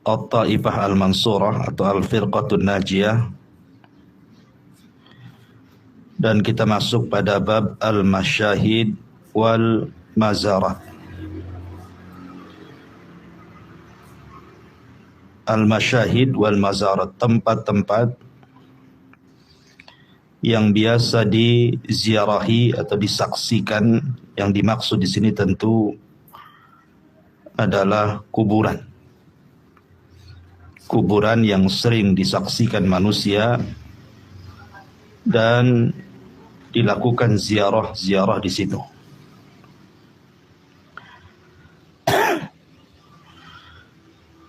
At-Taifah Al-Mansurah atau Al-Firqatun Najiyah, dan kita masuk pada bab Al-Masyahid wal Mazarat. Al-Masyahid wal Mazarat, tempat-tempat yang biasa diziarahi atau disaksikan. Yang dimaksud di sini tentu adalah kuburan. Kuburan yang sering disaksikan manusia dan dilakukan ziarah di situ.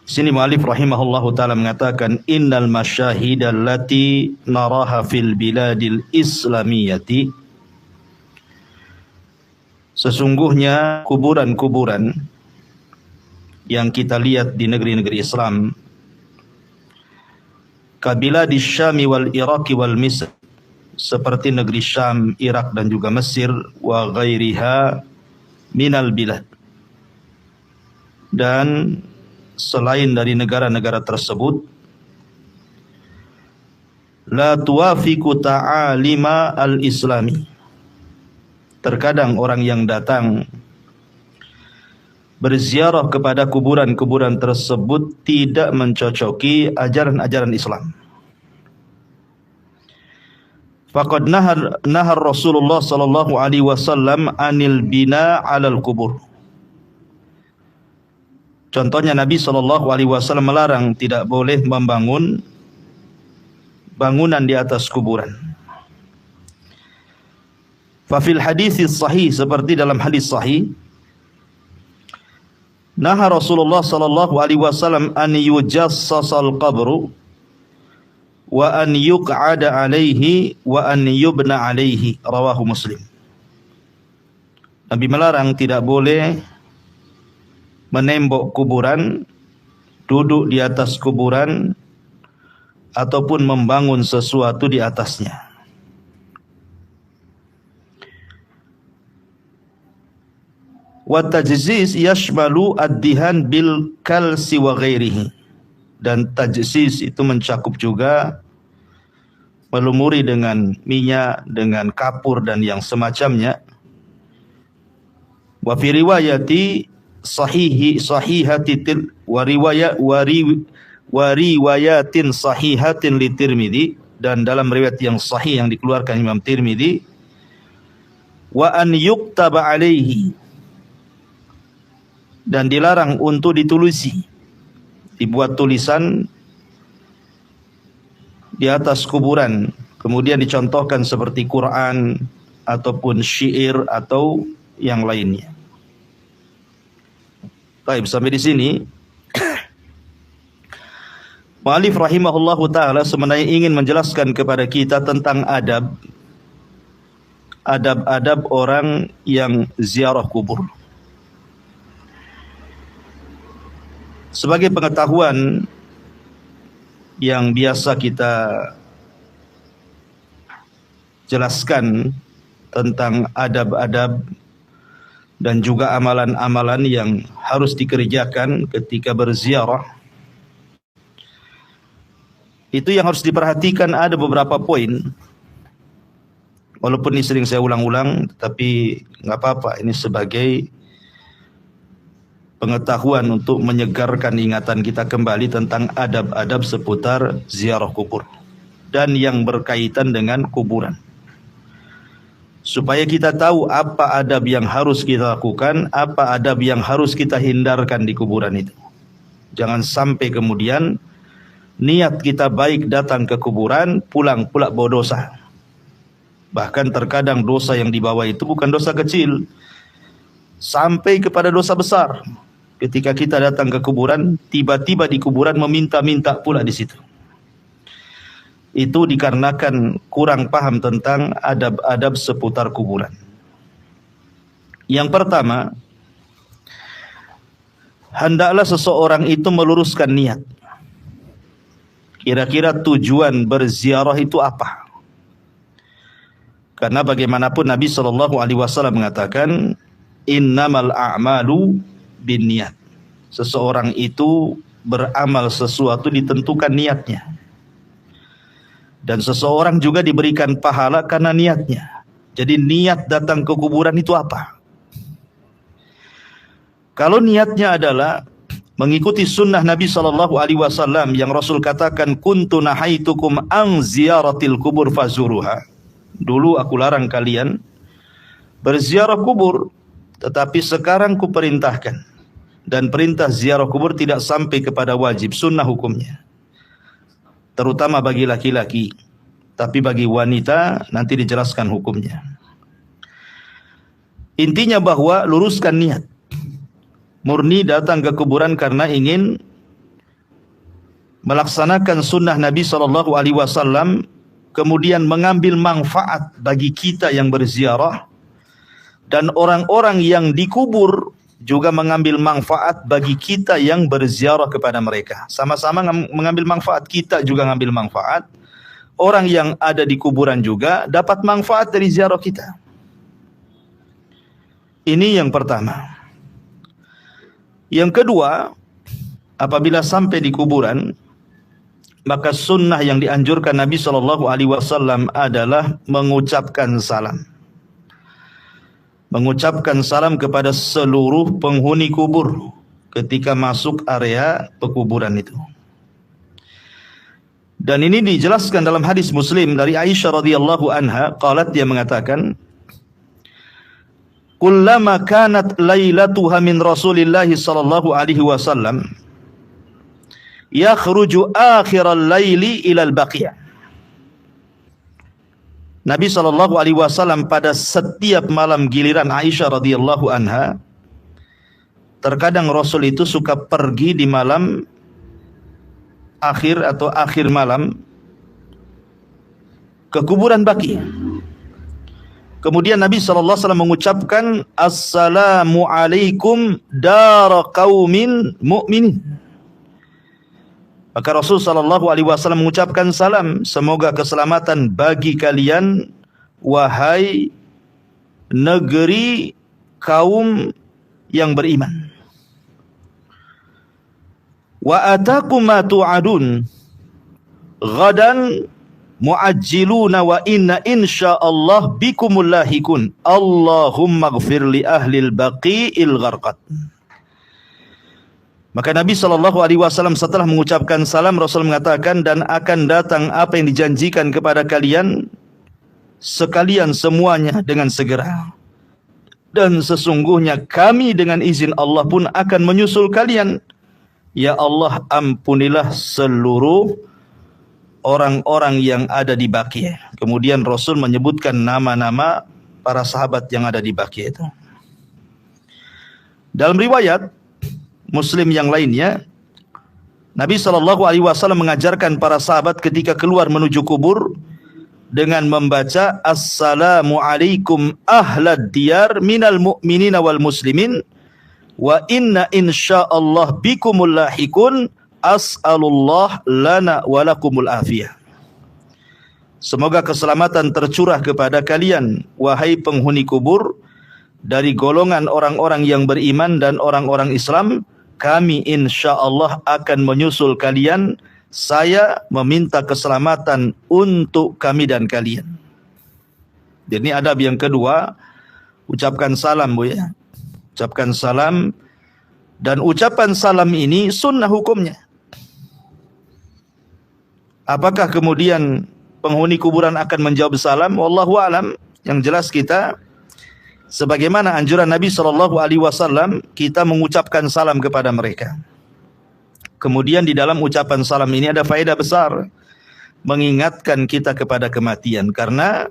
Sini mu'alif rahimahullahu ta'ala mengatakan, innal masyahid allati naraha fil biladil islamiyati, sesungguhnya kuburan-kuburan yang kita lihat di negeri-negeri Islam, kabila di Syami wal Iraqi wal Misr, seperti negeri Syam, Irak dan juga Mesir, wa ghairiha minal bilad, dan selain dari negara-negara tersebut, la tuwafiqu ta'alima al-islami, terkadang orang yang datang berziarah kepada kuburan-kuburan tersebut tidak mencocoki ajaran-ajaran Islam. Faqad nahar Rasulullah sallallahu alaihi wasallam anil bina 'alal kubur. Contohnya Nabi sallallahu alaihi wasallam melarang tidak boleh membangun bangunan di atas kuburan. Fa fil hadits sahih, seperti dalam hadis sahih, naha Rasulullah sallallahu alaihi wasallam an yujassasal qabru wa an yuq'ada alaihi wa an yubna alaihi, rawahu Muslim. Nabi melarang tidak boleh menembok kuburan, duduk di atas kuburan, ataupun membangun sesuatu di atasnya. Wa tajziz yashmalu ad-dihan bil kalsi wa ghairihi, dan tajziz itu mencakup juga melumuri dengan minyak, dengan kapur dan yang semacamnya. Wa fi riwayati sahihatin wa riwayatin sahihatin li Tirmidzi, dan dalam riwayat yang sahih yang dikeluarkan Imam Tirmidzi, wa an yuktaba alaihi, dan dilarang untuk ditulisi, dibuat tulisan di atas kuburan, kemudian dicontohkan seperti Quran ataupun syair atau yang lainnya. Baik, sampai di sini mu'alif rahimahullahu ta'ala sebenarnya ingin menjelaskan kepada kita tentang adab orang yang ziarah kubur. Sebagai pengetahuan yang biasa kita jelaskan tentang adab-adab dan juga amalan-amalan yang harus dikerjakan ketika berziarah, itu yang harus diperhatikan ada beberapa poin. Walaupun ini sering saya ulang-ulang, tapi nggak apa-apa, ini sebagai pengetahuan untuk menyegarkan ingatan kita kembali tentang adab-adab seputar ziarah kubur dan yang berkaitan dengan kuburan, supaya kita tahu apa adab yang harus kita lakukan, apa adab yang harus kita hindarkan di kuburan itu. Jangan sampai kemudian niat kita baik datang ke kuburan, pulang pula bawa dosa. Bahkan terkadang dosa yang dibawa itu bukan dosa kecil, sampai kepada dosa besar. Ketika kita datang ke kuburan, tiba-tiba di kuburan meminta-minta pula di situ. Itu dikarenakan kurang paham tentang adab-adab seputar kuburan. Yang pertama, hendaklah seseorang itu meluruskan niat. Kira-kira tujuan berziarah itu apa? Karena bagaimanapun Nabi SAW mengatakan, innamal a'malu binniyat. Seseorang itu beramal sesuatu ditentukan niatnya. Dan seseorang juga diberikan pahala karena niatnya. Jadi niat datang ke kuburan itu apa? Kalau niatnya adalah mengikuti sunnah Nabi SAW yang Rasul katakan, kuntu nahaitukum an ziyaratil kubur fazuruha. Dulu aku larang kalian berziarah kubur, tetapi sekarang kuperintahkan. Dan perintah ziarah kubur tidak sampai kepada wajib, sunnah hukumnya. Terutama bagi laki-laki, tapi bagi wanita nanti dijelaskan hukumnya. Intinya bahwa luruskan niat. Murni datang ke kuburan karena ingin melaksanakan sunnah Nabi SAW, kemudian mengambil manfaat bagi kita yang berziarah, dan orang-orang yang dikubur juga mengambil manfaat bagi kita yang berziarah kepada mereka. Sama-sama mengambil manfaat, kita juga mengambil manfaat. Orang yang ada di kuburan juga dapat manfaat dari ziarah kita. Ini yang pertama. Yang kedua, apabila sampai di kuburan, maka sunnah yang dianjurkan Nabi SAW adalah mengucapkan salam. Mengucapkan salam kepada seluruh penghuni kubur ketika masuk area pekuburan itu. Dan ini dijelaskan dalam hadis Muslim dari Aisyah radhiyallahu anha, qalat, dia mengatakan, kullama kanat lailatuha min Rasulillah sallallahu alaihi wasallam yakhruju akhiral laili ilal baqiyah. Nabi SAW pada setiap malam giliran Aisyah radhiyallahu anha, terkadang Rasul itu suka pergi di malam akhir atau akhir malam ke kuburan Baqi. Kemudian Nabi SAW mengucapkan, assalamu alaikum dara qaumin mu'minin. Maka Rasul SAW mengucapkan salam, semoga keselamatan bagi kalian, wahai negeri kaum yang beriman. Wa atakum ma tu'adun ghadan mu'ajjiluna wa inna insyaallah bikumul lahikun. Allahumma ighfir li ahlil baqi'il gharqat. Maka Nabi SAW setelah mengucapkan salam, Rasul mengatakan, dan akan datang apa yang dijanjikan kepada kalian sekalian semuanya dengan segera. Dan sesungguhnya kami dengan izin Allah pun akan menyusul kalian. Ya Allah, ampunilah seluruh orang-orang yang ada di Baqi. Kemudian Rasul menyebutkan nama-nama para sahabat yang ada di Baqi itu. Dalam riwayat Muslim yang lainnya, Nabi SAW mengajarkan para sahabat ketika keluar menuju kubur dengan membaca, assalamu alaikum ahlad diyar minal mu'minina wal muslimin wa inna insyaallah bikumul lahikun as'alullah lana walakumul afiyah. Semoga keselamatan tercurah kepada kalian, wahai penghuni kubur, dari golongan orang-orang yang beriman dan orang-orang Islam. Kami insyaallah akan menyusul kalian. Saya meminta keselamatan untuk kami dan kalian. Jadi ini adab yang kedua, ucapkan salam, Bu ya. Ucapkan salam, dan ucapan salam ini sunnah hukumnya. Apakah kemudian penghuni kuburan akan menjawab salam? Wallahu alam. Yang jelas kita, sebagaimana anjuran Nabi SAW, kita mengucapkan salam kepada mereka. Kemudian di dalam ucapan salam ini ada faedah besar, mengingatkan kita kepada kematian. Karena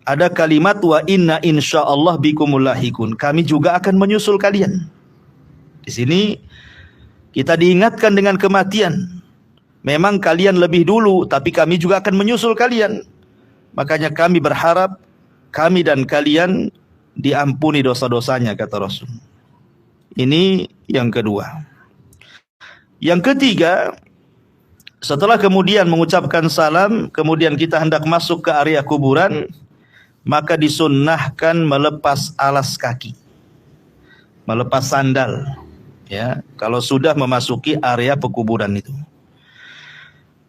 ada kalimat wa inna insyaallah bikumul lahikun, kami juga akan menyusul kalian. Di sini kita diingatkan dengan kematian. Memang kalian lebih dulu, tapi kami juga akan menyusul kalian. Makanya kami berharap kami dan kalian diampuni dosa-dosanya, kata Rasul. Ini yang kedua. Yang ketiga, setelah kemudian mengucapkan salam, kemudian kita hendak masuk ke area kuburan, maka disunnahkan melepas alas kaki, melepas sandal. Ya, kalau sudah memasuki area pekuburan itu.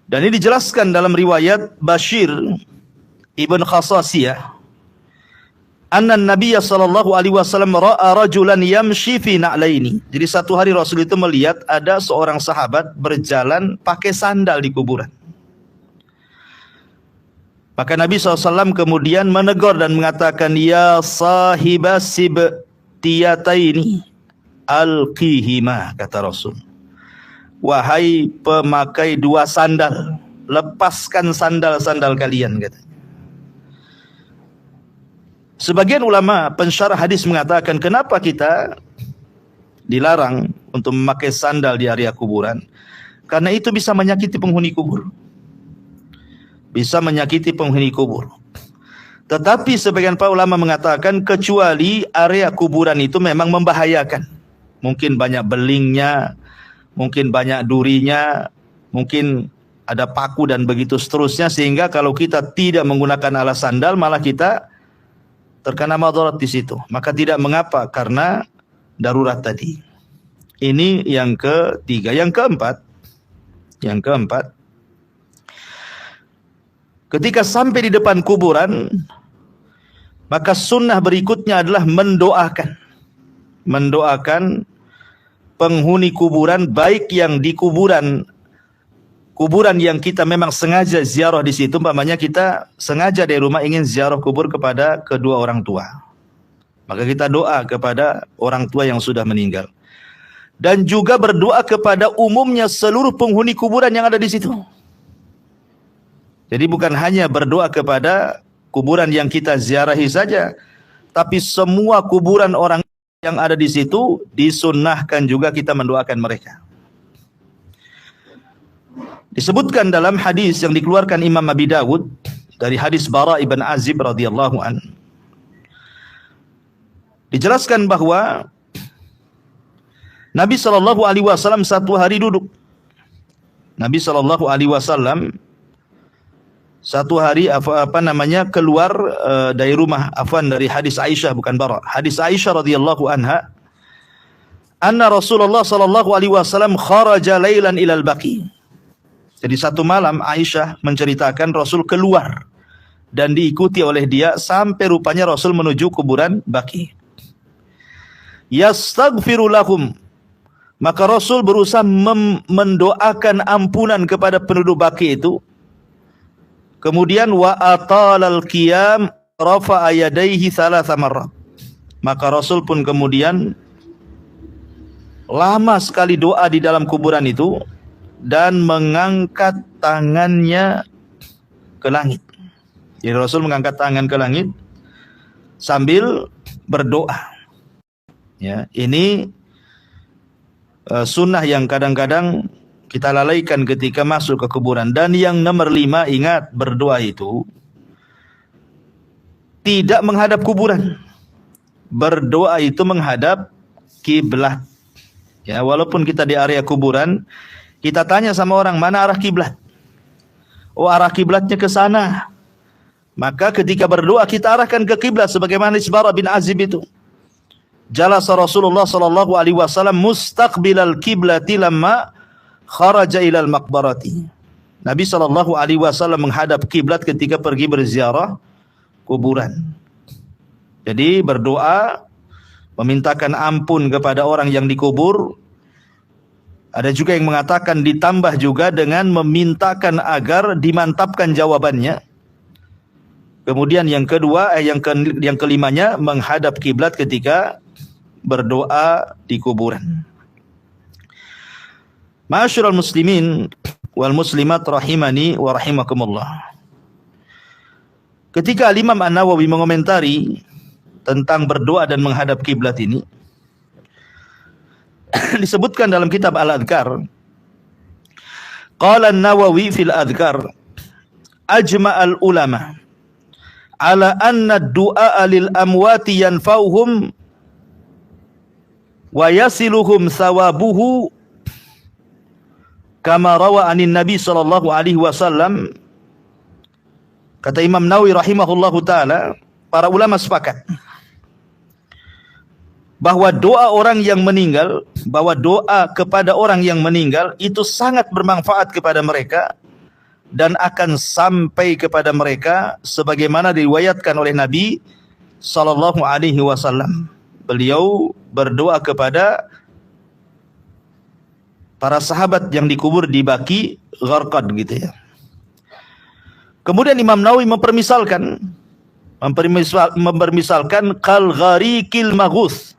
Dan ini dijelaskan dalam riwayat Bashir Ibn Khasasiyah, anna Nabiya sallallahu alaihi wasallam ra'a rajulan yamshi fi na'laini. Jadi satu hari Rasul itu melihat ada seorang sahabat berjalan pakai sandal di kuburan. Maka Nabi SAW kemudian menegur dan mengatakan, ya sahibas sibtiyataini alqihima, kata Rasul. Wahai pemakai dua sandal, lepaskan sandal-sandal kalian, kata. Sebagian ulama pensyarah hadis mengatakan, kenapa kita dilarang untuk memakai sandal di area kuburan? Karena itu bisa menyakiti penghuni kubur. Bisa menyakiti penghuni kubur. Tetapi sebagian para ulama mengatakan, kecuali area kuburan itu memang membahayakan. Mungkin banyak belingnya, mungkin banyak durinya, mungkin ada paku dan begitu seterusnya, sehingga kalau kita tidak menggunakan alas sandal malah kita terkena madarat di situ. Maka tidak mengapa karena darurat tadi. Ini yang ketiga. Yang keempat, ketika sampai di depan kuburan, maka sunnah berikutnya adalah mendoakan penghuni kuburan, baik yang di kuburan yang kita memang sengaja ziarah di situ, umpamanya kita sengaja dari rumah ingin ziarah kubur kepada kedua orang tua, maka kita doa kepada orang tua yang sudah meninggal, dan juga berdoa kepada umumnya seluruh penghuni kuburan yang ada di situ. Jadi bukan hanya berdoa kepada kuburan yang kita ziarahi saja, tapi semua kuburan orang yang ada di situ disunnahkan juga kita mendoakan mereka. Disebutkan dalam hadis yang dikeluarkan Imam Abi Dawud dari hadis Bara ibn Azib radhiyallahu an, dijelaskan bahwa Nabi sallallahu alaihi wasallam satu hari duduk. Nabi sallallahu alaihi wasallam satu hari keluar dari rumah, dari hadis Aisyah, bukan Bara. Hadis Aisyah radhiyallahu anha, anna Rasulullah sallallahu alaihi wasallam kharaja lailan ilal baqi. Jadi satu malam Aisyah menceritakan Rasul keluar dan diikuti oleh dia sampai rupanya Rasul menuju kuburan Baqi. Yastaghfiru lahum. Maka Rasul berusaha mendoakan ampunan kepada penduduk Baqi itu. Kemudian wa atalal qiyam rafa'a yadayhi thalatha marrat. Maka Rasul pun kemudian lama sekali doa di dalam kuburan itu dan mengangkat tangannya ke langit. Jadi Rasul mengangkat tangan ke langit sambil berdoa. Ya, ini sunnah yang kadang-kadang kita lalaikan ketika masuk ke kuburan. Dan yang nomor 5, ingat, berdoa itu tidak menghadap kuburan. Berdoa itu menghadap kiblat. Ya, walaupun kita di area kuburan, kita tanya sama orang, mana arah kiblat? Oh, arah kiblatnya ke sana. Maka ketika berdoa kita arahkan ke kiblat sebagaimana Bara bin Azib itu. Jalasa Rasulullah sallallahu alaihi wasallam mustaqbilal kiblati lamma kharaja ilal maqbarati. Nabi sallallahu alaihi wasallam menghadap kiblat ketika pergi berziarah kuburan. Jadi berdoa memintakan ampun kepada orang yang dikubur. Ada juga yang mengatakan ditambah juga dengan memintakan agar dimantapkan jawabannya. Kemudian yang kedua, yang kelimanya menghadap kiblat ketika berdoa di kuburan. Ma'asyiral muslimin wal muslimat rahimani wa rahimakumullah. Ketika Imam An-Nawawi mengomentari tentang berdoa dan menghadap kiblat ini, disebutkan dalam kitab Al-Adhkar, qala An-Nawawi fil Adhkar, ajma'al ulama ala anna ad-du'a lil amwati yanfa'uhum wa yasiluhum thawabuhu kama rawa anin Nabi sallallahu alaihi wasallam. Kata Imam Nawawi rahimahullahu taala, para ulama sepakat bahwa doa orang yang meninggal, bahwa doa kepada orang yang meninggal itu sangat bermanfaat kepada mereka dan akan sampai kepada mereka sebagaimana diriwayatkan oleh Nabi sallallahu alaihi wasallam. Beliau berdoa kepada para sahabat yang dikubur di Baqi Gharqad gitu ya. Kemudian Imam Nawawi mempermisalkan kal gharikil maghus,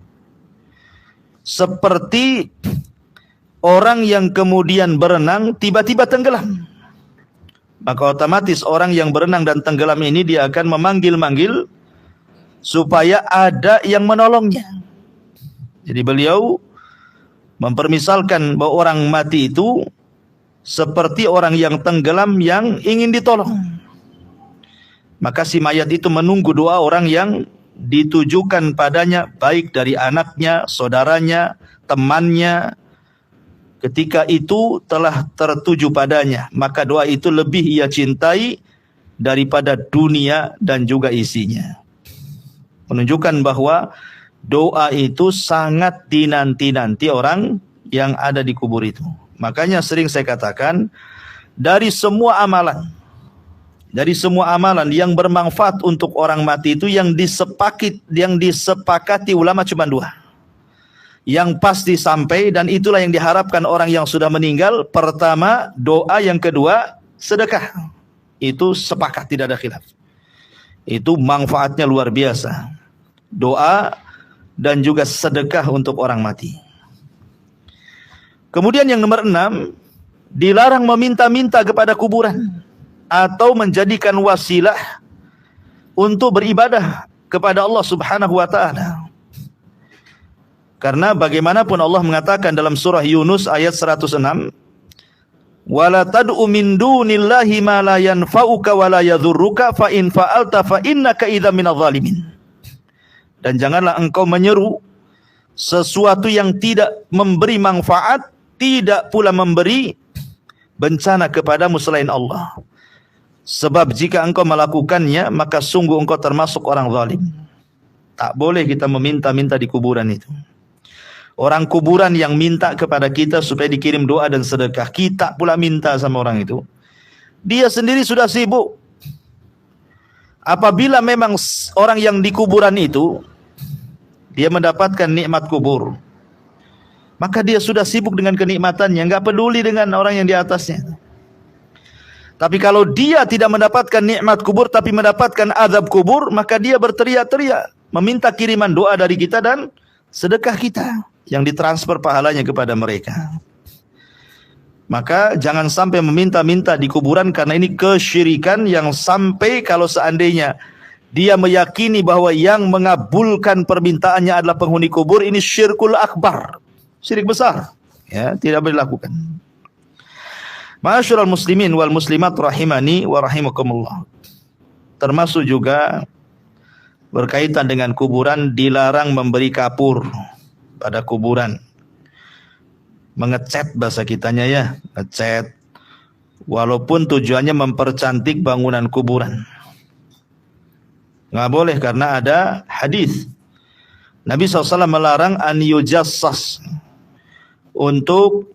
seperti orang yang kemudian berenang tiba-tiba tenggelam. Maka otomatis orang yang berenang dan tenggelam ini dia akan memanggil-manggil supaya ada yang menolongnya. Jadi beliau mempermisalkan bahwa orang mati itu seperti orang yang tenggelam yang ingin ditolong. Maka si mayat itu menunggu doa orang yang ditujukan padanya, baik dari anaknya, saudaranya, temannya. Ketika itu telah tertuju padanya, maka doa itu lebih ia cintai daripada dunia dan juga isinya. Menunjukkan bahwa doa itu sangat dinanti-nanti orang yang ada di kubur itu. Makanya sering saya katakan, dari semua amalan yang bermanfaat untuk orang mati itu yang disepakati ulama cuma dua. Yang pasti sampai, dan itulah yang diharapkan orang yang sudah meninggal. Pertama doa, yang kedua sedekah. Itu sepakat, tidak ada khilaf. Itu manfaatnya luar biasa. Doa dan juga sedekah untuk orang mati. Kemudian yang nomor 6, dilarang meminta-minta kepada kuburan atau menjadikan wasilah untuk beribadah kepada Allah Subhanahu wa taala. Karena bagaimanapun Allah mengatakan dalam surah Yunus ayat 106, "Wala tad'u min dunillahi ma la yanfa'uka wa la yadhurruka fa in fa'alta fa innaka idzam minadh dhalimin." Dan janganlah engkau menyeru sesuatu yang tidak memberi manfaat, tidak pula memberi bencana kepadamu selain Allah. Sebab jika engkau melakukannya, maka sungguh engkau termasuk orang zalim. Tak boleh kita meminta-minta di kuburan itu. Orang kuburan yang minta kepada kita supaya dikirim doa dan sedekah, kita pula minta sama orang itu. Dia sendiri sudah sibuk. Apabila memang orang yang di kuburan itu dia mendapatkan nikmat kubur, maka dia sudah sibuk dengan kenikmatannya, enggak peduli dengan orang yang di atasnya. Tapi kalau dia tidak mendapatkan nikmat kubur tapi mendapatkan azab kubur, maka dia berteriak-teriak meminta kiriman doa dari kita dan sedekah kita yang ditransfer pahalanya kepada mereka. Maka jangan sampai meminta-minta di kuburan, karena ini kesyirikan yang sampai kalau seandainya dia meyakini bahwa yang mengabulkan permintaannya adalah penghuni kubur, ini syirkul akbar, syirik besar, ya, tidak boleh dilakukan. Ma'asyiral muslimin wal muslimat rahimani wa rahimakumullah. Termasuk juga berkaitan dengan kuburan, dilarang memberi kapur pada kuburan. Mengecat bahasa kitanya ya, ngecat. Walaupun tujuannya mempercantik bangunan kuburan. Nggak boleh, karena ada hadis. Nabi SAW melarang an yujassas, untuk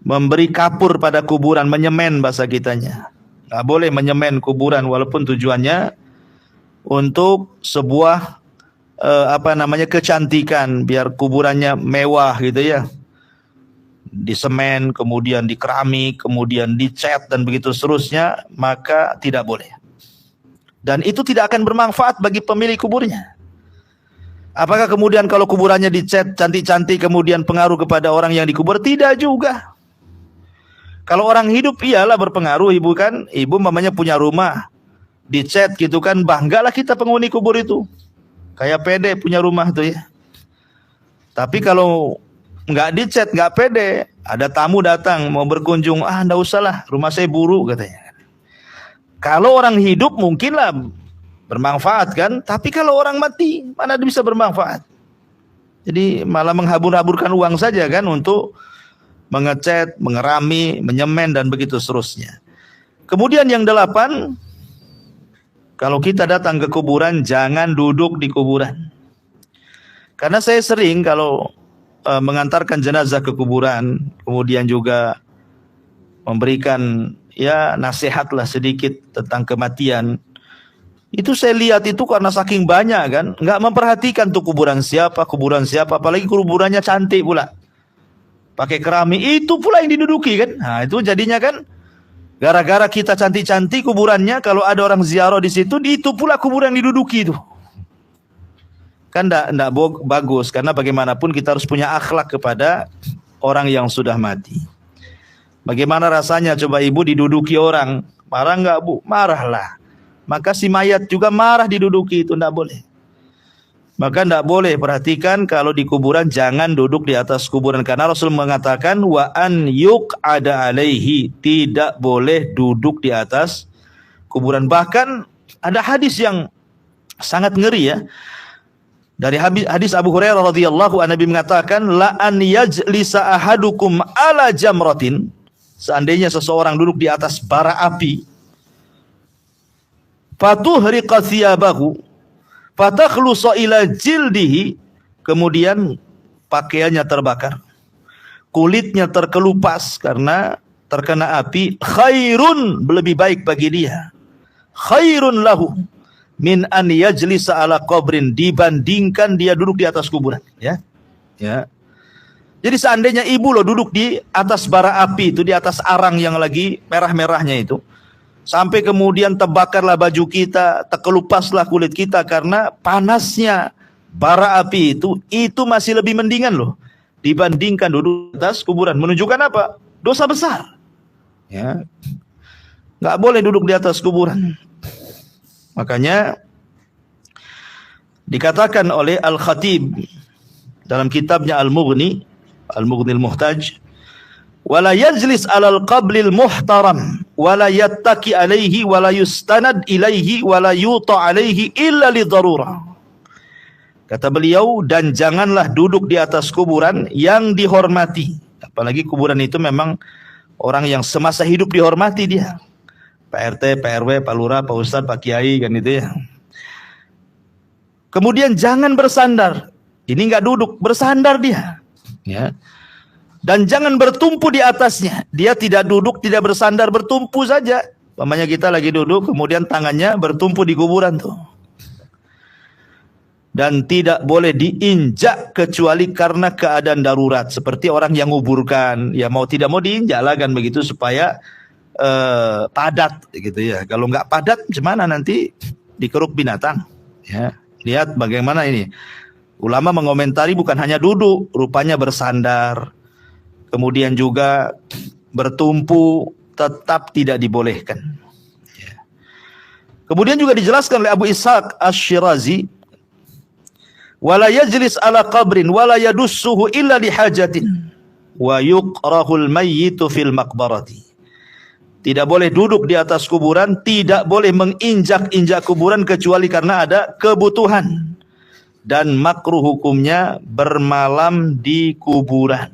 memberi kapur pada kuburan, menyemen bahasa kitanya. Nggak boleh menyemen kuburan walaupun tujuannya untuk sebuah kecantikan, biar kuburannya mewah gitu ya. Disemen, kemudian di keramik, kemudian dicat dan begitu seterusnya, maka tidak boleh. Dan itu tidak akan bermanfaat bagi pemilik kuburnya. Apakah kemudian kalau kuburannya dicat cantik-cantik kemudian pengaruh kepada orang yang dikubur? Tidak juga. Kalau orang hidup iyalah berpengaruh. Ibu mamanya punya rumah dicat gitu kan, banggalah kita penghuni kubur itu. Kayak pede punya rumah tuh ya. Tapi kalau nggak dicat, nggak pede, ada tamu datang mau berkunjung, nggak usahlah, rumah saya buruk katanya. Kalau orang hidup mungkinlah bermanfaat kan, tapi kalau orang mati mana bisa bermanfaat. Jadi malah menghambur-hamburkan uang saja kan untuk mengecat, mengerami, menyemen dan begitu seterusnya. Kemudian yang 8, kalau kita datang ke kuburan, jangan duduk di kuburan. Karena saya sering kalau mengantarkan jenazah ke kuburan, kemudian juga memberikan ya nasihatlah sedikit tentang kematian. Itu saya lihat itu karena saking banyak kan, nggak memperhatikan tuh kuburan siapa, apalagi kuburannya cantik pula. Pakai keramik, itu pula yang diduduki kan. Nah, itu jadinya kan gara-gara kita cantik-cantik kuburannya, kalau ada orang ziarah di situ, itu pula kuburan yang diduduki itu. Kan enggak bagus, karena bagaimanapun kita harus punya akhlak kepada orang yang sudah mati. Bagaimana rasanya coba ibu diduduki orang? Marah enggak, Bu? Marahlah. Maka si mayat juga marah diduduki, itu enggak boleh. Maka enggak boleh, perhatikan kalau di kuburan jangan duduk di atas kuburan, karena Rasul mengatakan wa an yuq'ada alaihi, tidak boleh duduk di atas kuburan. Bahkan ada hadis yang sangat ngeri ya. Dari hadis Abu Hurairah radhiyallahu anhu, Nabi mengatakan la an yajlisa ahadukum ala jamratin, seandainya seseorang duduk di atas bara api, fatuhriqa thiyabahu fatakhlusa ila jildihi, kemudian pakaiannya terbakar, kulitnya terkelupas karena terkena api, khairun, lebih baik bagi dia, khairun lahu min an yajlisa ala qabrin, dibandingkan dia duduk di atas kuburan, ya. Ya. Jadi seandainya ibu lo duduk di atas bara api itu, di atas arang yang lagi merah-merahnya itu, sampai kemudian terbakarlah baju kita, terkelupaslah kulit kita karena panasnya bara api itu masih lebih mendingan loh dibandingkan duduk di atas kuburan. Menunjukkan apa? Dosa besar. Ya. Nggak boleh duduk di atas kuburan. Makanya dikatakan oleh Al-Khatib dalam kitabnya Al-Mughni Al-Muhtaj, wala yajlis alal qablil muhtaram wala yattaki alaihi wala yustanad ilaihi wala yuta alaihi illa li darurah. Kata beliau, dan janganlah duduk di atas kuburan yang dihormati, apalagi kuburan itu memang orang yang semasa hidup dihormati dia. Pak RT, Pak RW, Pak Lurah, Pak Ustadz, Pak Kiai, kan itu ya. Kemudian jangan bersandar. Ini nggak duduk, bersandar dia. Ya. Dan jangan bertumpu di atasnya. Dia tidak duduk, tidak bersandar, bertumpu saja. Umpamanya kita lagi duduk, kemudian tangannya bertumpu di kuburan tuh. Dan tidak boleh diinjak kecuali karena keadaan darurat. Seperti orang yang nguburkan, ya mau tidak mau diinjak lah kan begitu supaya padat gitu ya. Kalau nggak padat gimana nanti dikeruk binatang ya. Lihat bagaimana ini ulama mengomentari, bukan hanya duduk, rupanya bersandar, kemudian juga bertumpu, tetap tidak dibolehkan ya. Kemudian juga dijelaskan oleh Abu Ishaq Asy-Syirazi, wala yajlis ala qabrin wala yadussuhu illa lihajatin wa yuqrahul mayyitu fil maqbarati. Tidak boleh duduk di atas kuburan, tidak boleh menginjak-injak kuburan kecuali karena ada kebutuhan. Dan makruh hukumnya bermalam di kuburan.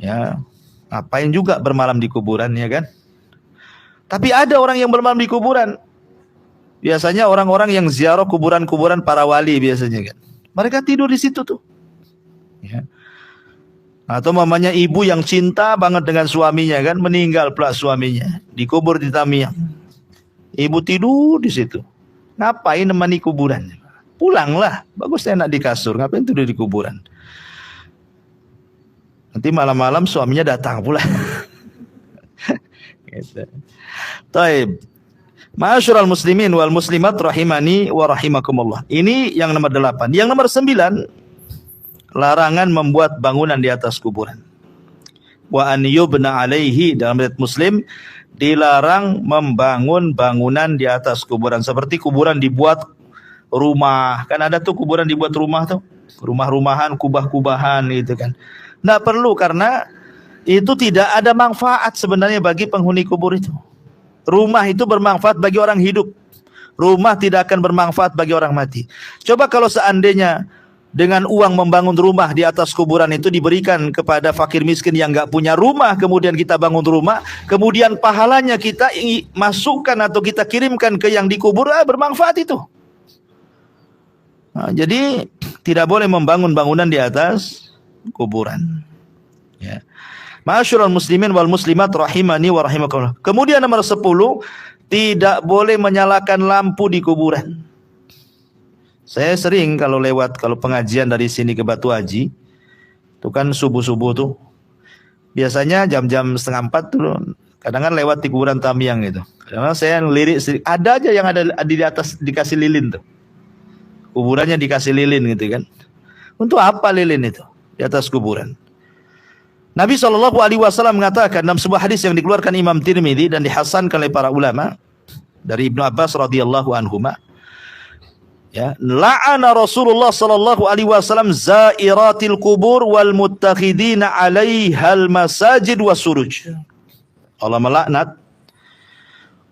Ya, ngapain juga bermalam di kuburan ya kan? Tapi ada orang yang bermalam di kuburan. Biasanya orang-orang yang ziarah kuburan-kuburan para wali biasanya kan. Mereka tidur di situ tuh. Ya. Atau mamanya ibu yang cinta banget dengan suaminya kan, meninggal pula suaminya, dikubur di Tamiang. Ibu tidur di situ. Ngapain nemani kuburan? Pulanglah, bagus enak di kasur, ngapain tidur di kuburan? Nanti malam-malam suaminya datang pula. Gitu. Taib. Ma'asyiral muslimin wal muslimat rahimani wa rahimakumullah. Ini yang nomor 8. Yang nomor 9, larangan membuat bangunan di atas kuburan. Wa an yubna alaihi, dalam riwayat Muslim dilarang membangun bangunan di atas kuburan. Seperti kuburan dibuat rumah, kan ada tuh kuburan dibuat rumah tuh, rumah-rumahan, kubah-kubahan gitu kan. Nggak perlu, karena itu tidak ada manfaat sebenarnya bagi penghuni kubur itu. Rumah itu bermanfaat bagi orang hidup. Rumah tidak akan bermanfaat bagi orang mati. Coba kalau seandainya dengan uang membangun rumah di atas kuburan itu diberikan kepada fakir miskin yang nggak punya rumah, kemudian kita bangun rumah, kemudian pahalanya kita masukkan atau kita kirimkan ke yang dikubur, bermanfaat itu. Nah, jadi tidak boleh membangun bangunan di atas kuburan. Ya. Ma'asyiral muslimin wal muslimat rahimani wa rahimakumullah. Kemudian nomor 10, tidak boleh menyalakan lampu di kuburan. Saya sering kalau pengajian dari sini ke Batu Haji, itu kan subuh-subuh tuh. Biasanya jam-jam 3:30 tuh, kadang kan lewat di kuburan Tamiang itu. Kadang saya ngelirik, ada aja yang ada di atas dikasih lilin tuh. Kuburannya dikasih lilin gitu kan. Untuk apa lilin itu di atas kuburan? Nabi SAW mengatakan dalam sebuah hadis yang dikeluarkan Imam Tirmidzi dan dihasankan oleh para ulama dari Ibnu Abbas radhiyallahu anhuma, ya, la'ana Rasulullah sallallahu alaihi wasallam zairatil kubur wal muttakhidina 'alaihal masajid wasuruj. Allah melaknat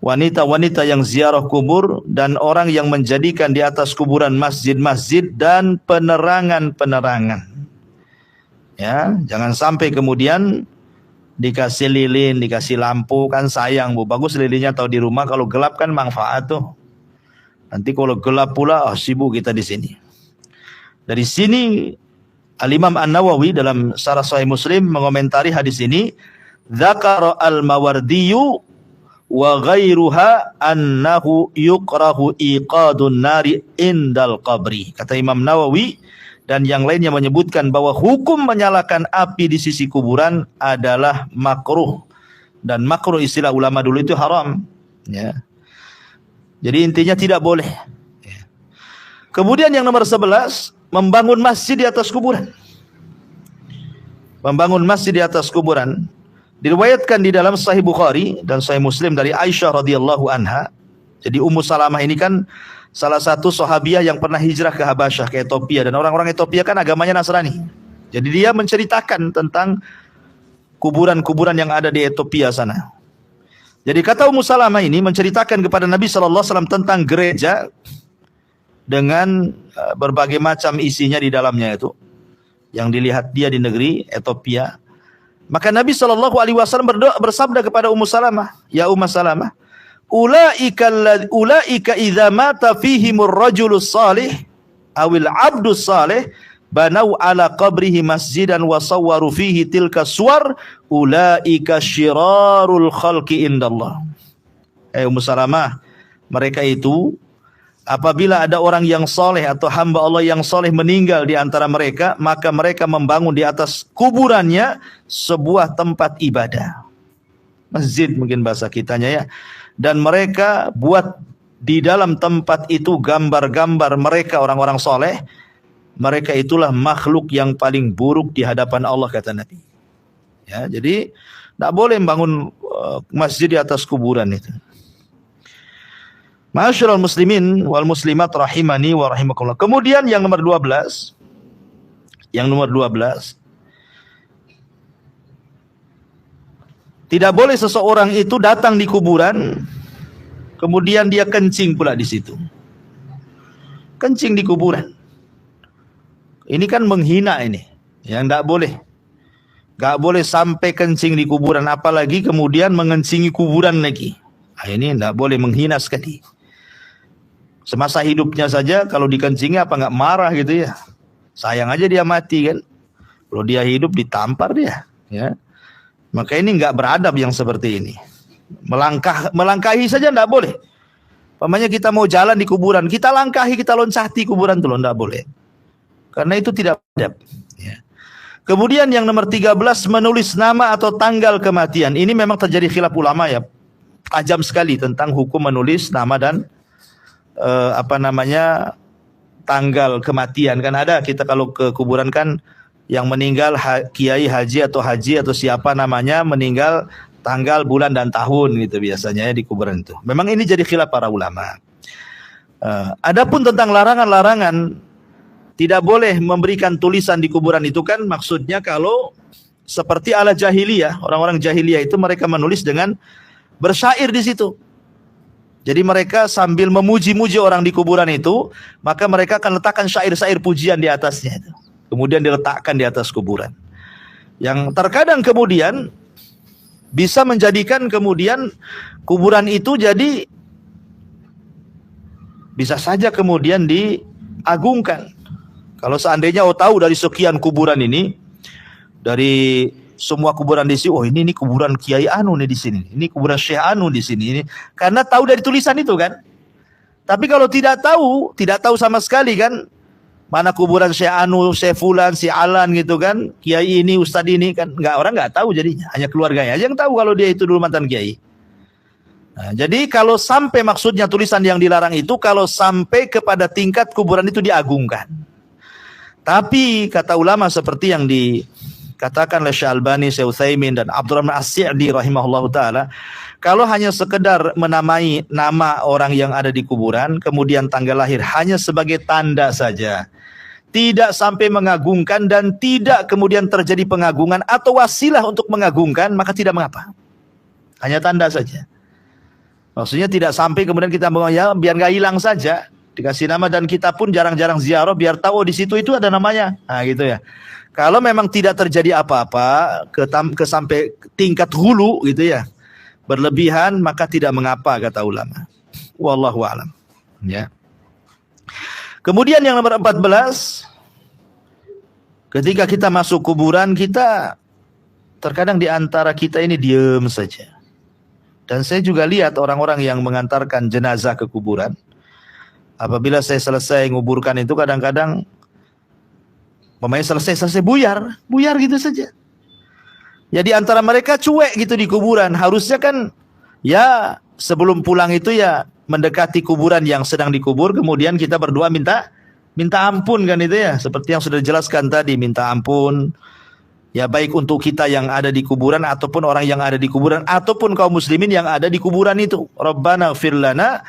wanita-wanita yang ziarah kubur dan orang yang menjadikan di atas kuburan masjid-masjid dan penerangan-penerangan. Ya, jangan sampai kemudian dikasih lilin, dikasih lampu, kan sayang Bu. Bagus lilinnya tahu di rumah, kalau gelap kan manfaat tuh. Nanti kalau gelap pula sibuk kita di sini. Dari sini Al-Imam An-Nawawi dalam Syarah Sahih Muslim mengomentari hadis ini, dzakara al-Mawardiyu wa ghairuha annahu yukrahu iqadun nari indal qabri. Kata Imam Nawawi dan yang lainnya menyebutkan bahwa hukum menyalakan api di sisi kuburan adalah makruh, dan makruh istilah ulama dulu itu haram, ya. Jadi intinya tidak boleh. Kemudian yang nomor 11, membangun masjid di atas kuburan. Membangun masjid di atas kuburan diriwayatkan di dalam Sahih Bukhari dan Sahih Muslim dari Aisyah radhiyallahu anha. Jadi Ummu Salamah ini kan salah satu sahabiah yang pernah hijrah ke Habasyah, ke Ethiopia, dan orang-orang Ethiopia kan agamanya Nasrani. Jadi dia menceritakan tentang kuburan-kuburan yang ada di Ethiopia sana. Jadi kata Ummu Salamah ini menceritakan kepada Nabi SAW tentang gereja dengan berbagai macam isinya di dalamnya itu, yang dilihat dia di negeri Ethiopia. Maka Nabi SAW bersabda kepada Ummu Salamah, ya Ummu Salamah, ulaika idza mata fihimur rajulus salih awil abdus salih banau ala qabrihi masjidan wa sawwaru fihi tilka suwar ulaika syirarul khalqi indallah. Ummu Salamah, mereka itu apabila ada orang yang soleh atau hamba Allah yang soleh meninggal di antara mereka, maka mereka membangun di atas kuburannya sebuah tempat ibadah, masjid mungkin bahasa kitanya ya, dan mereka buat di dalam tempat itu gambar-gambar mereka orang-orang soleh. Mereka itulah makhluk yang paling buruk di hadapan Allah, kata Nabi. Ya, jadi tidak boleh membangun masjid di atas kuburan itu. Ma'asyiral muslimin wal muslimat rahimani wa rahimakumullah. Kemudian yang nomor 12. Yang nomor 12. Tidak boleh seseorang itu datang di kuburan kemudian dia kencing pula di situ. Kencing di kuburan. Ini kan menghina ini. Yang tidak boleh. Tidak boleh sampai kencing di kuburan, apalagi kemudian mengencingi kuburan lagi. Nah, ini tidak boleh, menghina sekali. Semasa hidupnya saja kalau dikencingi apa nggak marah gitu ya. Sayang aja dia mati kan. Kalau dia hidup ditampar dia, ya. Maka ini nggak beradab yang seperti ini. Melangkahi saja nggak boleh. Pamannya kita mau jalan di kuburan, kita langkahi, kita loncati kuburan tuh, nggak boleh. Karena itu tidak beradab, ya. Kemudian yang nomor 13, menulis nama atau tanggal kematian. Ini memang terjadi khilaf ulama ya. Tajam sekali tentang hukum menulis nama dan tanggal kematian. Kan ada kita kalau ke kuburan kan yang meninggal kiai haji atau siapa namanya meninggal tanggal, bulan dan tahun gitu biasanya ya di kuburan itu. Memang ini jadi khilaf para ulama. Adapun tentang larangan-larangan tidak boleh memberikan tulisan di kuburan itu kan maksudnya kalau seperti ala jahiliyah, orang-orang jahiliyah itu mereka menulis dengan bersyair di situ. Jadi mereka sambil memuji-muji orang di kuburan itu, maka mereka akan letakkan syair-syair pujian di atasnya. Kemudian diletakkan di atas kuburan. Yang terkadang kemudian bisa menjadikan kemudian kuburan itu jadi bisa saja kemudian agungkan. Kalau seandainya tahu dari sekian kuburan ini, dari semua kuburan di sini, oh ini kuburan Kiai Anu nih di sini, ini kuburan Syekh Anu di sini, ini karena tahu dari tulisan itu kan. Tapi kalau tidak tahu sama sekali kan, mana kuburan Syekh Anu, Syekh Fulan, si Alan gitu kan, Kiai ini, Ustadz ini kan, orang nggak tahu jadinya, hanya keluarganya aja yang tahu kalau dia itu dulu mantan Kiai. Nah, jadi kalau sampai maksudnya tulisan yang dilarang itu kalau sampai kepada tingkat kuburan itu diagungkan. Tapi kata ulama seperti yang dikatakan oleh Syekh Albani, Syekh Utsaimin dan Abdurrahman As-Sa'di rahimahullahu taala, kalau hanya sekedar menamai nama orang yang ada di kuburan, kemudian tanggal lahir hanya sebagai tanda saja, tidak sampai mengagungkan dan tidak kemudian terjadi pengagungan atau wasilah untuk mengagungkan, maka tidak mengapa. Hanya tanda saja. Maksudnya tidak sampai kemudian kita ya biar nggak hilang saja, dikasih nama dan kita pun jarang-jarang ziarah biar tahu di situ itu ada namanya. Nah gitu ya. Kalau memang tidak terjadi apa-apa ke sampai tingkat hulu gitu ya, berlebihan, maka tidak mengapa kata ulama. Wallahu a'lam. Ya. Kemudian yang nomor 14, ketika kita masuk kuburan, kita terkadang di antara kita ini diam saja. Dan saya juga lihat orang-orang yang mengantarkan jenazah ke kuburan, apabila saya selesai nguburkan itu kadang-kadang pemain selesai buyar gitu saja. Ya di antara mereka cuek gitu di kuburan. Harusnya kan ya sebelum pulang itu ya mendekati kuburan yang sedang dikubur, kemudian kita berdoa minta ampun kan itu ya. Seperti yang sudah dijelaskan tadi, minta ampun. Ya baik untuk kita yang ada di kuburan ataupun orang yang ada di kuburan ataupun kaum muslimin yang ada di kuburan itu. Rabbana ighfir lana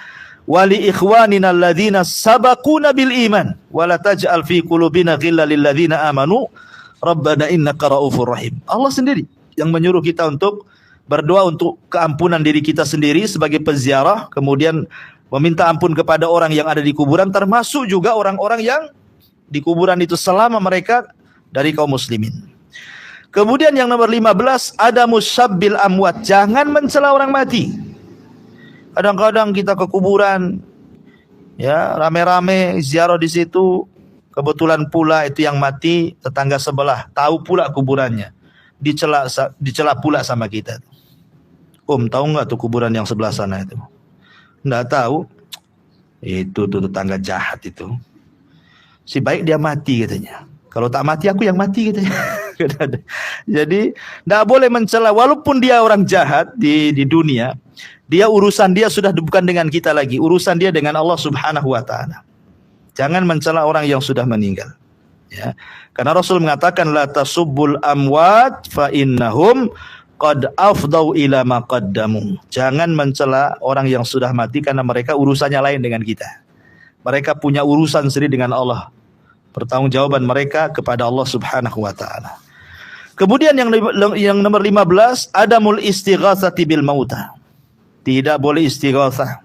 wa li ikhwanina alladzina sabaquna bil iman wa la taj'al fi qulubina ghillan lil ladzina amanu rabbana innaka raufur rahim. Allah sendiri yang menyuruh kita untuk berdoa untuk keampunan diri kita sendiri sebagai peziarah, kemudian meminta ampun kepada orang yang ada di kuburan, termasuk juga orang-orang yang di kuburan itu selama mereka dari kaum muslimin. Kemudian yang nomor 15, ada musabbil amwat, jangan mencela orang mati. Kadang-kadang kita ke kuburan, ya rame-rame ziarah di situ, kebetulan pula itu yang mati tetangga sebelah, tahu pula kuburannya, dicela pula sama kita. Tahu nggak tuh kuburan yang sebelah sana itu? Nggak tahu. Itu tuh tetangga jahat itu. Si baik dia mati katanya. Kalau tak mati aku yang mati katanya. Jadi tidak boleh mencela walaupun dia orang jahat di dunia, dia urusan dia sudah bukan dengan kita lagi, urusan dia dengan Allah Subhanahu wa taala. Jangan mencela orang yang sudah meninggal. Ya. Karena Rasul mengatakan la tasubbul amwat fa innahum qad afdau ila ma qaddamu. Jangan mencela orang yang sudah mati karena mereka urusannya lain dengan kita. Mereka punya urusan sendiri dengan Allah. Pertanggungjawaban mereka kepada Allah Subhanahu wa taala. Kemudian yang nomor 15, adamul istighatsati bil mauta. Tidak boleh istighatsah,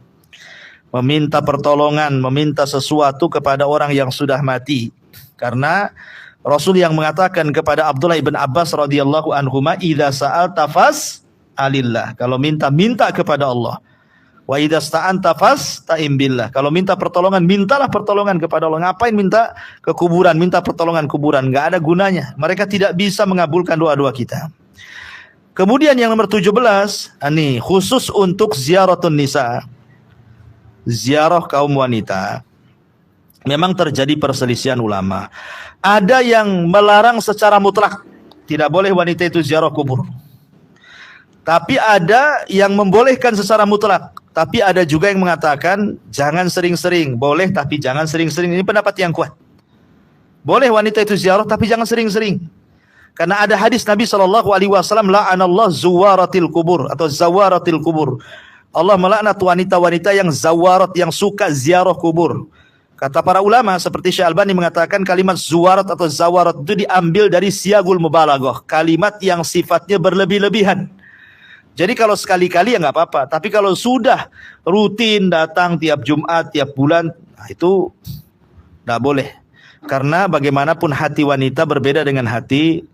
meminta pertolongan, meminta sesuatu kepada orang yang sudah mati. Karena Rasul yang mengatakan kepada Abdullah ibn Abbas radhiyallahu anhuma, idza sa'alta fas'alillah. Kalau minta kepada Allah. Wa idza sta'anta fasta'in billah. Kalau minta pertolongan, mintalah pertolongan kepada Allah. Ngapain minta ke kuburan, minta pertolongan kuburan? Enggak ada gunanya. Mereka tidak bisa mengabulkan doa-doa kita. Kemudian yang nomor 17, ini khusus untuk ziaratun nisa. Ziarah kaum wanita. Memang terjadi perselisihan ulama. Ada yang melarang secara mutlak, tidak boleh wanita itu ziarah kubur. Tapi ada yang membolehkan secara mutlak. Tapi ada juga yang mengatakan jangan sering-sering, boleh tapi jangan sering-sering. Ini pendapat yang kuat. Boleh wanita itu ziarah tapi jangan sering-sering. Karena ada hadis Nabi SAW, la'anallah zuwaratil kubur atau zawaratil kubur. Allah melaknat wanita-wanita yang zawarat, yang suka ziarah kubur. Kata para ulama seperti Syekh Albani mengatakan kalimat zuwarat atau zawarat itu diambil dari siyagul mubalaghah, kalimat yang sifatnya berlebih-lebihan. Jadi kalau sekali-kali ya nggak apa-apa. Tapi kalau sudah rutin datang tiap Jumat, tiap bulan, nah itu nggak boleh. Karena bagaimanapun hati wanita berbeda dengan hati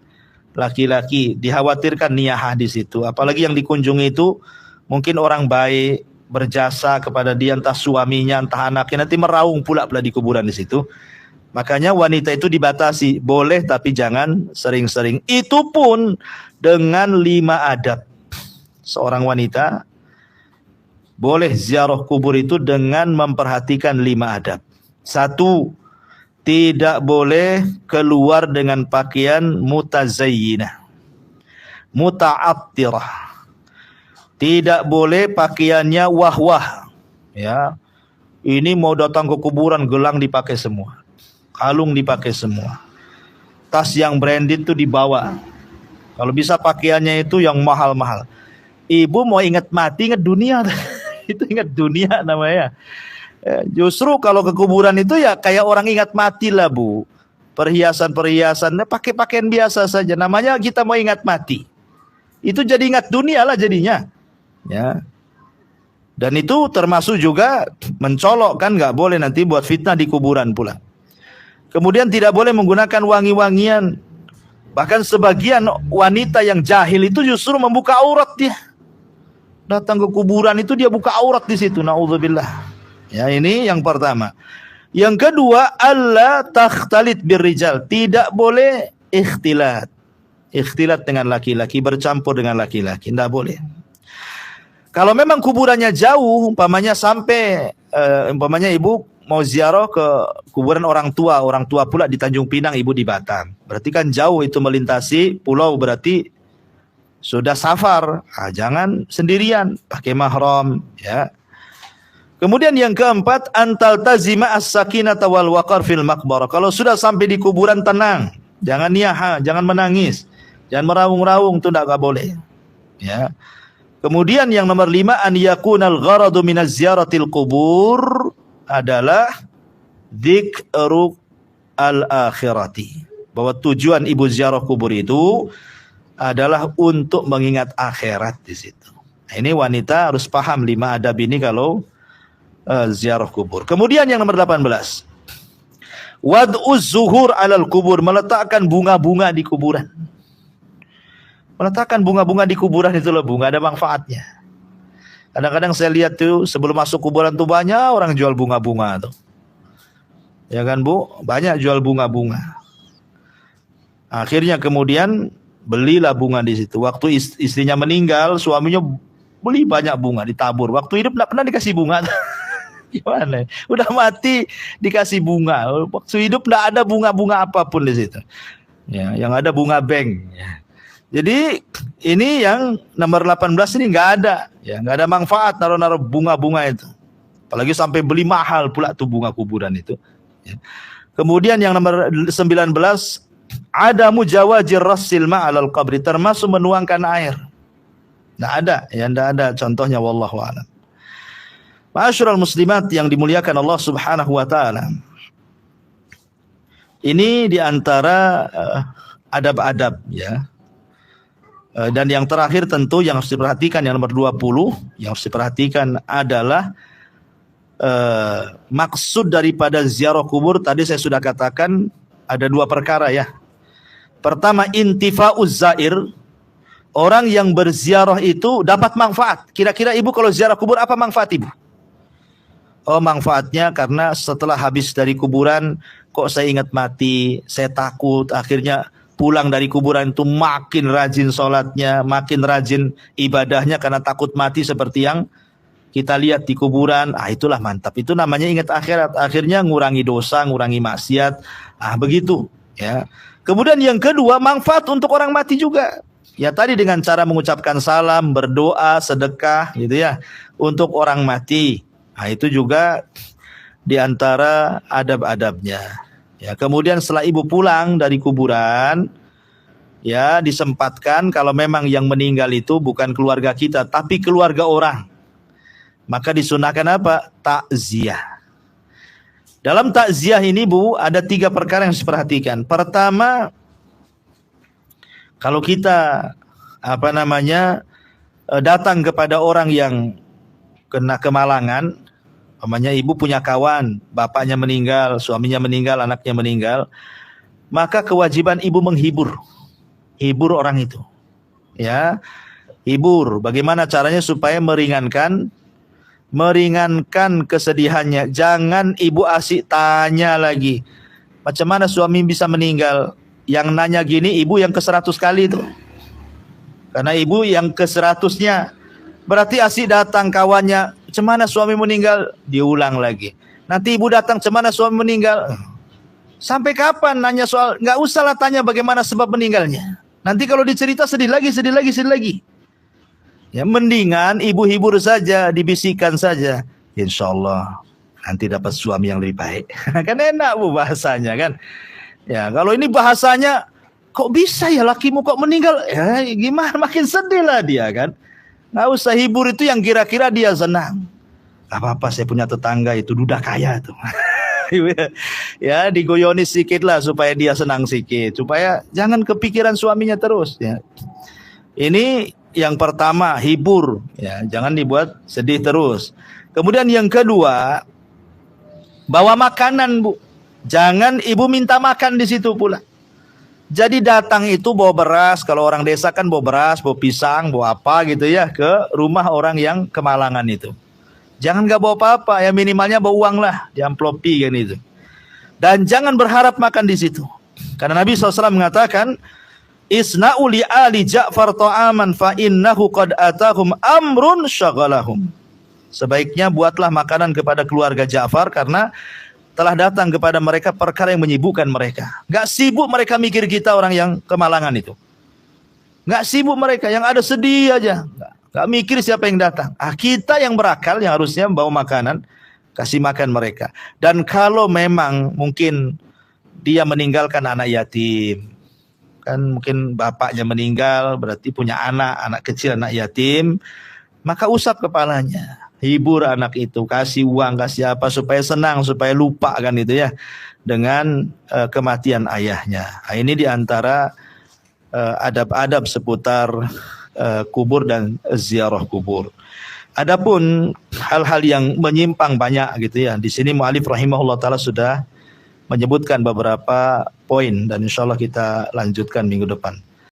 laki-laki. Dikhawatirkan niyahah di situ. Apalagi yang dikunjungi itu mungkin orang baik, berjasa kepada dia, entah suaminya, entah anaknya, nanti meraung pula di kuburan di situ. Makanya wanita itu dibatasi, boleh tapi jangan sering-sering. Itu pun dengan 5 adab. Seorang wanita boleh ziarah kubur itu dengan memperhatikan 5 adab. 1, tidak boleh keluar dengan pakaian mutazayyinah, muta'attirah. Tidak boleh pakaiannya wah-wah. Ya. Ini mau datang ke kuburan, gelang dipakai semua, kalung dipakai semua, tas yang branded itu dibawa. Kalau bisa pakaiannya itu yang mahal-mahal. Ibu mau ingat mati, ingat dunia. Itu ingat dunia namanya. Justru kalau ke kuburan itu ya kayak orang ingat mati lah, Bu. Perhiasan-perhiasannya pakai pakaian biasa saja. Namanya kita mau ingat mati. Itu jadi ingat dunia lah jadinya. Ya. Dan itu termasuk juga mencolok, kan nggak boleh, nanti buat fitnah di kuburan pula. Kemudian tidak boleh menggunakan wangi-wangian. Bahkan sebagian wanita yang jahil itu justru membuka aurat dia. Datang ke kuburan itu dia buka aurat di situ. Nauzubillah. Ya, ini yang pertama. Yang kedua, alla takhtalit birrijal. Tidak boleh ikhtilat. Ikhtilat dengan laki-laki, bercampur dengan laki-laki. Tidak boleh. Kalau memang kuburannya jauh, umpamanya sampai, umpamanya ibu mau ziarah ke kuburan orang tua pula di Tanjung Pinang, ibu di Batam. Berarti kan jauh itu, melintasi pulau, berarti sudah safar. Jangan sendirian, pakai mahram, ya. Kemudian yang keempat, antal tazima as-sakinata wal waqar fil maqbarah. Kalau sudah sampai di kuburan, tenang, jangan niyaha, jangan menangis, jangan meraung-raung, itu enggak boleh. Ya. Kemudian yang nomor 5, an yakunal gharadu minaz ziyaratil qubur adalah dzikru al-akhirati. Bahwa tujuan ibu ziarah kubur itu adalah untuk mengingat akhirat di situ. Nah, ini wanita harus paham 5 adab ini kalau ziarah kubur. Kemudian yang nomor 18, wad'uz zuhur alal kubur, meletakkan bunga-bunga di kuburan. Meletakkan bunga-bunga di kuburan itu loh, bunga ada manfaatnya. Kadang-kadang saya lihat tuh sebelum masuk kuburan tuh banyak orang jual bunga-bunga tuh. Ya kan, Bu? Banyak jual bunga-bunga. Akhirnya kemudian belilah bunga di situ. Waktu istrinya meninggal, suaminya beli banyak bunga, ditabur. Waktu hidup enggak pernah dikasih bunga. Gimana? Udah mati dikasih bunga. Waktu hidup enggak ada bunga-bunga apapun di situ. Ya, yang ada bunga bank. Ya. Jadi ini yang nomor 18 ini nggak ada, ya nggak ada manfaat naruh-naruh bunga-bunga itu, apalagi sampai beli mahal pula tuh bunga kuburan itu. Ya. Kemudian yang nomor 19, ada mujawajir rasil ma'alal qabri, termasuk menuangkan air. Nggak ada, ya nggak ada contohnya, wallahu a'lam. Ma'asyiral muslimat yang dimuliakan Allah Subhanahu wa taala. Ini diantara adab-adab, ya. Dan yang terakhir tentu yang harus diperhatikan, yang nomor 20 yang harus diperhatikan adalah maksud daripada ziarah kubur. Tadi saya sudah katakan ada 2 perkara, ya. Pertama, intifa'uz zair, orang yang berziarah itu dapat manfaat. Kira-kira ibu kalau ziarah kubur apa manfaat ibu? Oh, manfaatnya karena setelah habis dari kuburan, kok saya ingat mati, saya takut, akhirnya pulang dari kuburan itu makin rajin sholatnya, makin rajin ibadahnya karena takut mati seperti yang kita lihat di kuburan. Itulah mantap. Itu namanya ingat akhirat. Akhirnya ngurangi dosa, ngurangi maksiat. Begitu, ya. Kemudian yang kedua, manfaat untuk orang mati juga. Ya tadi dengan cara mengucapkan salam, berdoa, sedekah, gitu ya, untuk orang mati. Itu juga diantara adab-adabnya. Ya, kemudian setelah ibu pulang dari kuburan, ya disempatkan kalau memang yang meninggal itu bukan keluarga kita, tapi keluarga orang, maka disunahkan apa? Takziah. Dalam takziah ini, Bu, ada 3 perkara yang harus diperhatikan. Pertama, kalau kita datang kepada orang yang kena kemalangan, namanya ibu punya kawan, bapaknya meninggal, suaminya meninggal, anaknya meninggal, maka kewajiban ibu menghibur orang itu, ya, hibur. Bagaimana caranya supaya meringankan kesedihannya? Jangan ibu asik tanya lagi, Macam mana suami bisa meninggal? Yang nanya gini ibu yang ke-100 kali itu. Karena ibu yang ke-100-nya. Berarti asik datang kawannya, macam mana suami meninggal? Diulang lagi. Nanti ibu datang, macam mana suami meninggal? Sampai kapan nanya soal, nggak usahlah tanya bagaimana sebab meninggalnya. Nanti kalau dicerita sedih lagi, sedih lagi, sedih lagi. Ya mendingan ibu hibur saja, dibisikkan saja. Insya Allah nanti dapat suami yang lebih baik. Kan enak bu bahasanya kan. Ya kalau ini bahasanya, kok bisa ya lakimu kok meninggal? Ya gimana, makin sedih lah dia kan. Nggak usah hibur itu yang kira-kira dia senang. Gak apa-apa, saya punya tetangga itu duda kaya tuh. Ya digoyoni sedikit lah supaya dia senang sedikit, supaya jangan kepikiran suaminya terus ya. Ini yang pertama, hibur ya, jangan dibuat sedih terus. Kemudian yang kedua, bawa makanan bu, jangan ibu minta makan di situ pula. Jadi datang itu bawa beras, kalau orang desa kan bawa beras, bawa pisang, bawa apa gitu ya, ke rumah orang yang kemalangan itu. Jangan gak bawa apa-apa, ya minimalnya bawa uang lah, di amplopi kan itu. Dan jangan berharap makan di situ. Karena Nabi SAW mengatakan, Isna'u li ali Ja'far ta'aman fa innahu qad atahum amrun syagalahum. Sebaiknya buatlah makanan kepada keluarga Ja'far, karena telah datang kepada mereka perkara yang menyibukkan mereka. Gak sibuk mereka mikir kita orang yang kemalangan itu. Gak sibuk mereka, yang ada sedih aja. Gak mikir siapa yang datang. Kita yang berakal yang harusnya membawa makanan, kasih makan mereka. Dan kalau memang mungkin dia meninggalkan anak yatim, kan mungkin bapaknya meninggal, berarti punya anak kecil, anak yatim, maka usap kepalanya. Hibur anak itu, kasih uang, kasih apa supaya senang, supaya lupa kan itu ya dengan kematian ayahnya. Nah, ini diantara adab-adab seputar kubur dan ziarah kubur. Adapun hal-hal yang menyimpang banyak gitu ya. Di sini mu'alif rahimahullah taala sudah menyebutkan beberapa poin dan insyaallah kita lanjutkan minggu depan.